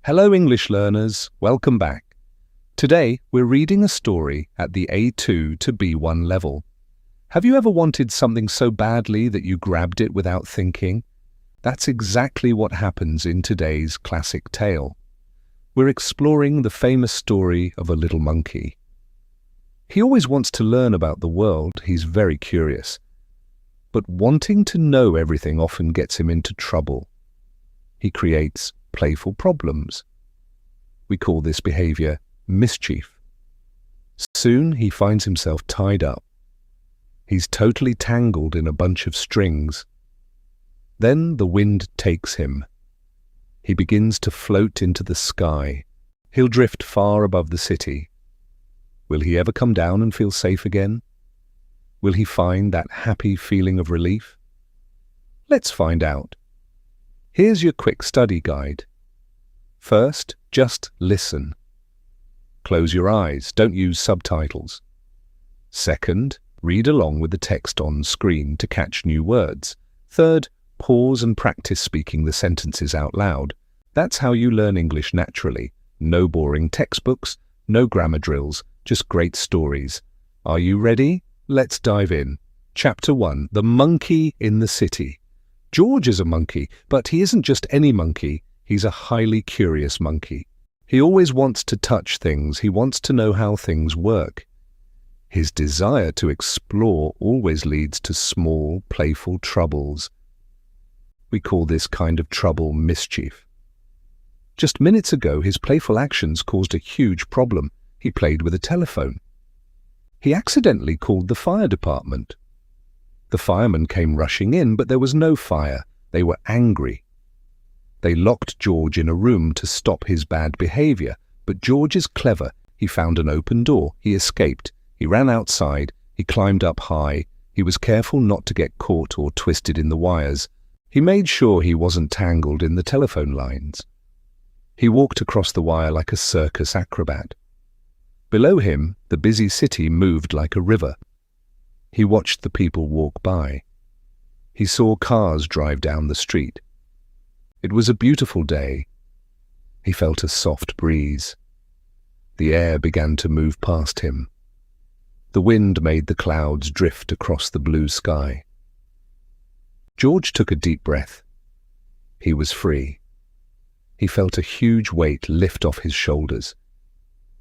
Hello English learners, welcome back. Today we're reading a story at the A2 to B1 level. Have you ever wanted something so badly that you grabbed it without thinking? That's exactly what happens in today's classic tale. We're exploring the famous story of a little monkey. He always wants to learn about the world, he's very curious. But wanting to know everything often gets him into trouble. He creates playful problems. We call this behavior mischief. Soon he finds himself tied up. He's totally tangled in a bunch of strings. Then the wind takes him. He begins to float into the sky. He'll drift far above the city. Will he ever come down and feel safe again? Will he find that happy feeling of relief? Let's find out. Here's your quick study guide. First, just listen. Close your eyes, don't use subtitles. Second, read along with the text on screen to catch new words. Third, pause and practice speaking the sentences out loud. That's how you learn English naturally. No boring textbooks, no grammar drills, just great stories. Are you ready? Let's dive in. Chapter 1. The Monkey in the City. George is a monkey, but he isn't just any monkey. He's a highly curious monkey. He always wants to touch things. He wants to know how things work. His desire to explore always leads to small, playful troubles. We call this kind of trouble mischief. Just minutes ago, his playful actions caused a huge problem. He played with a telephone. He accidentally called the fire department. The firemen came rushing in, but there was no fire. They were angry. They locked George in a room to stop his bad behavior, but George is clever. He found an open door. He escaped. He ran outside. He climbed up high. He was careful not to get caught or twisted in the wires. He made sure he wasn't tangled in the telephone lines. He walked across the wire like a circus acrobat. Below him, the busy city moved like a river. He watched the people walk by. He saw cars drive down the street. It was a beautiful day. He felt a soft breeze. The air began to move past him. The wind made the clouds drift across the blue sky. George took a deep breath. He was free. He felt a huge weight lift off his shoulders.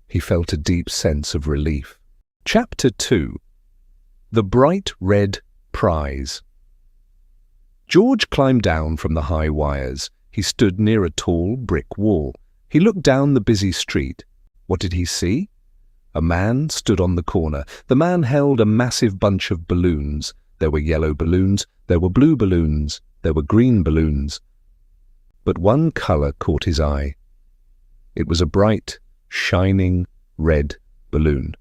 He felt a deep sense of relief. Chapter 2. The Bright Red Prize. George climbed down from the high wires. He stood near a tall brick wall. He looked down the busy street. What did he see? A man stood on the corner. The man held a massive bunch of balloons. There were yellow balloons, there were blue balloons, there were green balloons. But one color caught his eye. It was a bright, shining red balloon.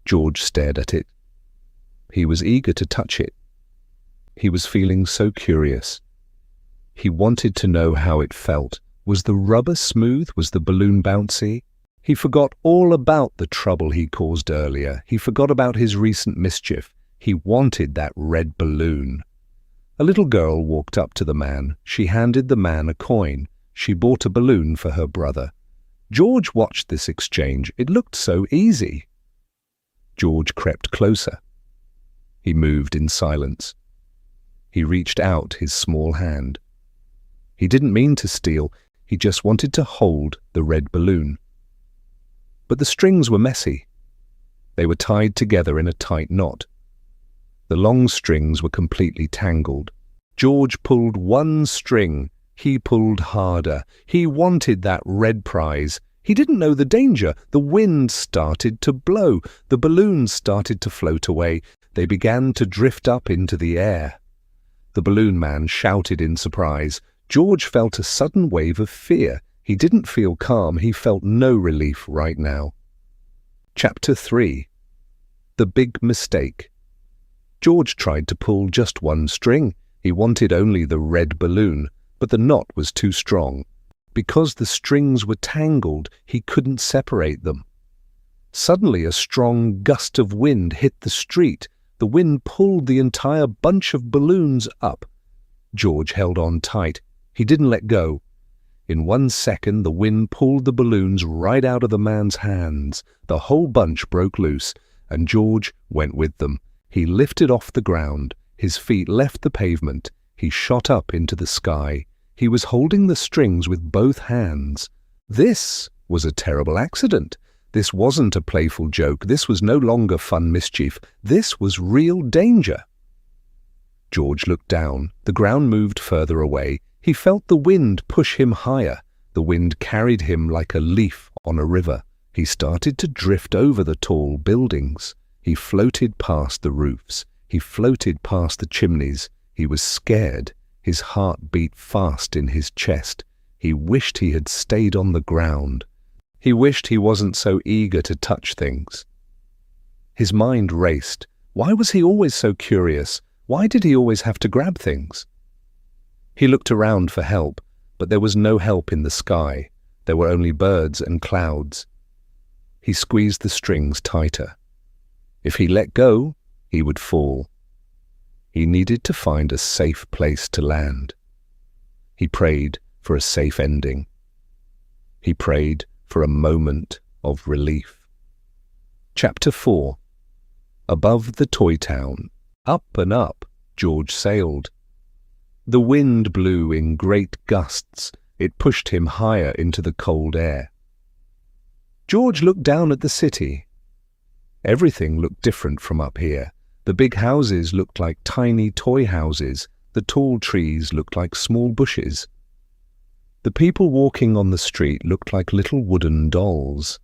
George stared at it. He was eager to touch it. He was feeling so curious. He wanted to know how it felt. Was the rubber smooth? Was the balloon bouncy? He forgot all about the trouble he caused earlier. He forgot about his recent mischief. He wanted that red balloon. A little girl walked up to the man. She handed the man a coin. She bought a balloon for her brother. George watched this exchange. It looked so easy. George crept closer. He moved in silence. He reached out his small hand. He didn't mean to steal. He just wanted to hold the red balloon. But the strings were messy. They were tied together in a tight knot. The long strings were completely tangled. George pulled one string. He pulled harder. He wanted that red prize. He didn't know the danger. The wind started to blow. The balloons started to float away. They began to drift up into the air. The balloon man shouted in surprise. George felt a sudden wave of fear. He didn't feel calm. He felt no relief right now. Chapter 3. The Big Mistake. George tried to pull just one string. He wanted only the red balloon, but the knot was too strong. Because the strings were tangled, he couldn't separate them. Suddenly, a strong gust of wind hit the street. The wind pulled the entire bunch of balloons up. George held on tight. He didn't let go. In 1 second, the wind pulled the balloons right out of the man's hands. The whole bunch broke loose, and George went with them. He lifted off the ground. His feet left the pavement. He shot up into the sky. He was holding the strings with both hands. This was a terrible accident. This wasn't a playful joke. This was no longer fun mischief. This was real danger. George looked down. The ground moved further away. He felt the wind push him higher. The wind carried him like a leaf on a river. He started to drift over the tall buildings. He floated past the roofs. He floated past the chimneys. He was scared. His heart beat fast in his chest. He wished he had stayed on the ground. He wished he wasn't so eager to touch things. His mind raced. Why was he always so curious? Why did he always have to grab things? He looked around for help, but there was no help in the sky. There were only birds and clouds. He squeezed the strings tighter. If he let go, he would fall. He needed to find a safe place to land. He prayed for a safe ending. He prayed for a moment of relief. Chapter 4. Above the toy town, up and up, George sailed. The wind blew in great gusts. It pushed him higher into the cold air. George looked down at the city. Everything looked different from up here. The big houses looked like tiny toy houses. The tall trees looked like small bushes. The people walking on the street looked like little wooden dolls.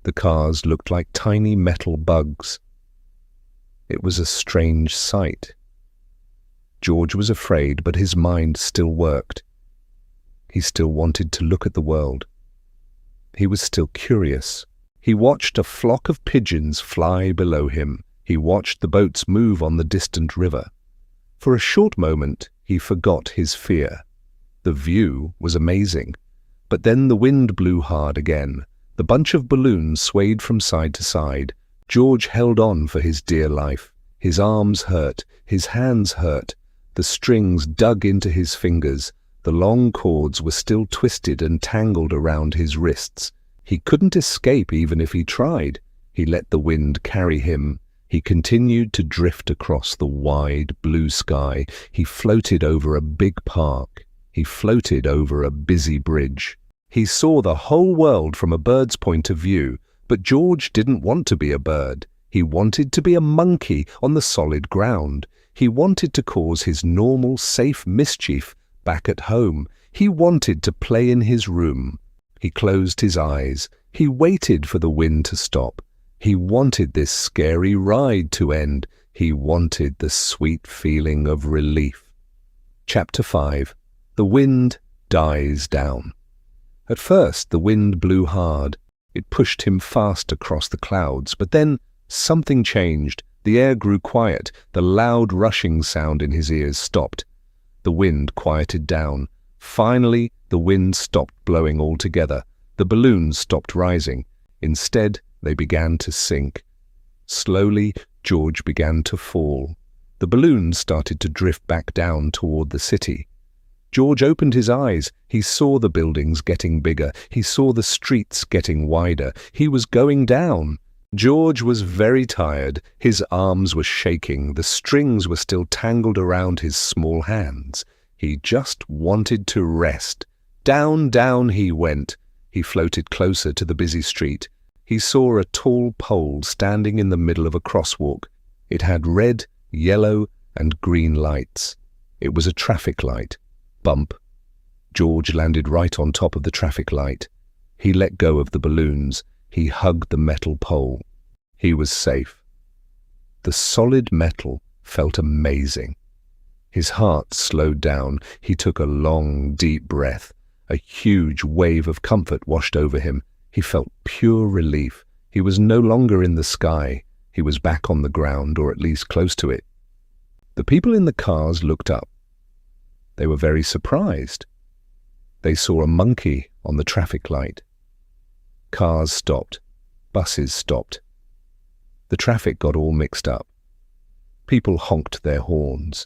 The cars looked like tiny metal bugs. It was a strange sight. George was afraid, but his mind still worked. He still wanted to look at the world. He was still curious. He watched a flock of pigeons fly below him. He watched the boats move on the distant river. For a short moment, he forgot his fear. The view was amazing. But then the wind blew hard again. The bunch of balloons swayed from side to side. George held on for his dear life. His arms hurt. His hands hurt. The strings dug into his fingers. The long cords were still twisted and tangled around his wrists. He couldn't escape even if he tried. He let the wind carry him. He continued to drift across the wide blue sky. He floated over a big park. He floated over a busy bridge. He saw the whole world from a bird's point of view, but George didn't want to be a bird. He wanted to be a monkey on the solid ground. He wanted to cause his normal, safe mischief back at home. He wanted to play in his room. He closed his eyes. He waited for the wind to stop. He wanted this scary ride to end. He wanted the sweet feeling of relief. Chapter 5. The wind dies down. At first, the wind blew hard. It pushed him fast across the clouds, but then something changed. The air grew quiet. The loud rushing sound in his ears stopped. The wind quieted down. Finally, the wind stopped blowing altogether. The balloons stopped rising. Instead, they began to sink. Slowly, George began to fall. The balloons started to drift back down toward the city. George opened his eyes. He saw the buildings getting bigger. He saw the streets getting wider. He was going down. George was very tired. His arms were shaking. The strings were still tangled around his small hands. He just wanted to rest. Down, down he went. He floated closer to the busy street. He saw a tall pole standing in the middle of a crosswalk. It had red, yellow, and green lights. It was a traffic light. Bump. George landed right on top of the traffic light. He let go of the balloons. He hugged the metal pole. He was safe. The solid metal felt amazing. His heart slowed down. He took a long, deep breath. A huge wave of comfort washed over him. He felt pure relief. He was no longer in the sky. He was back on the ground, or at least close to it. The people in the cars looked up. They were very surprised. They saw a monkey on the traffic light. Cars stopped. Buses stopped. The traffic got all mixed up. People honked their horns.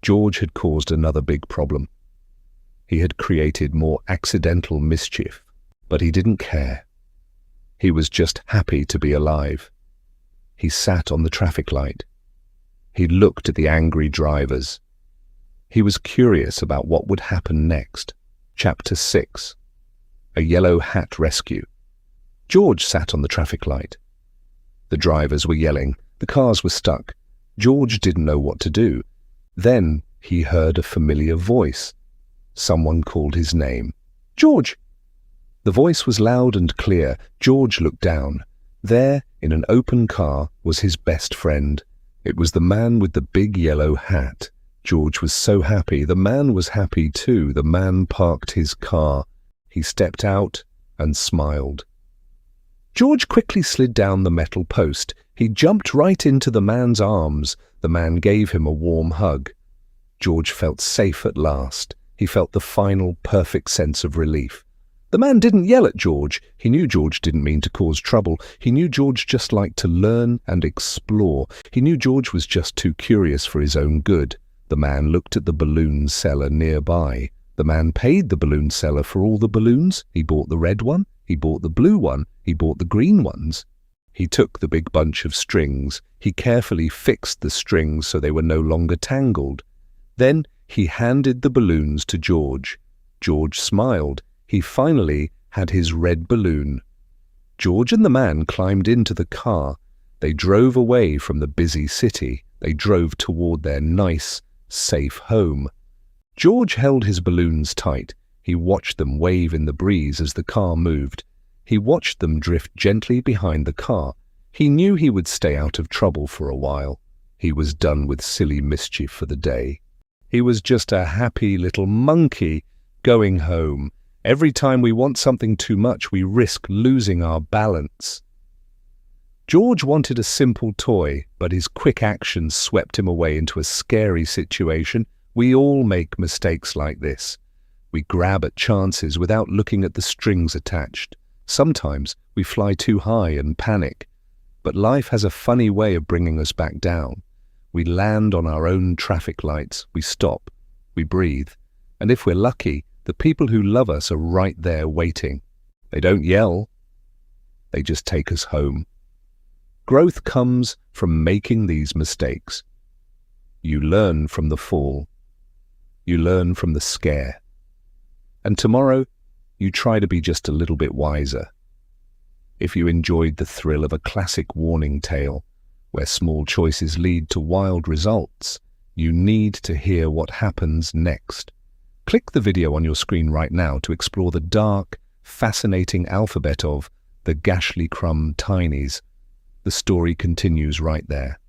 George had caused another big problem. He had created more accidental mischief, but he didn't care. He was just happy to be alive. He sat on the traffic light. He looked at the angry drivers. He was curious about what would happen next. Chapter 6. A Yellow Hat Rescue. George sat on the traffic light. The drivers were yelling. The cars were stuck. George didn't know what to do. Then he heard a familiar voice. Someone called his name. "George!" The voice was loud and clear. George looked down. There, in an open car, was his best friend. It was the man with the big yellow hat. George was so happy. The man was happy too. The man parked his car. He stepped out and smiled. George quickly slid down the metal post. He jumped right into the man's arms. The man gave him a warm hug. George felt safe at last. He felt the final, perfect sense of relief. The man didn't yell at George. He knew George didn't mean to cause trouble. He knew George just liked to learn and explore. He knew George was just too curious for his own good. The man looked at the balloon seller nearby. The man paid the balloon seller for all the balloons. He bought the red one. He bought the blue one. He bought the green ones. He took the big bunch of strings. He carefully fixed the strings so they were no longer tangled. Then he handed the balloons to George. George smiled. He finally had his red balloon. George and the man climbed into the car. They drove away from the busy city. They drove toward their nice, safe home. George held his balloons tight. He watched them wave in the breeze as the car moved. He watched them drift gently behind the car. He knew he would stay out of trouble for a while. He was done with silly mischief for the day. He was just a happy little monkey going home. Every time we want something too much, we risk losing our balance. George wanted a simple toy, but his quick actions swept him away into a scary situation. We all make mistakes like this. We grab at chances without looking at the strings attached. Sometimes we fly too high and panic. But life has a funny way of bringing us back down. We land on our own traffic lights. We stop. We breathe. And if we're lucky, the people who love us are right there waiting. They don't yell. They just take us home. Growth comes from making these mistakes. You learn from the fall. You learn from the scare. And tomorrow, you try to be just a little bit wiser. If you enjoyed the thrill of a classic warning tale, where small choices lead to wild results, you need to hear what happens next. Click the video on your screen right now to explore the dark, fascinating alphabet of the Gashly Crumb Tinies. The story continues right there.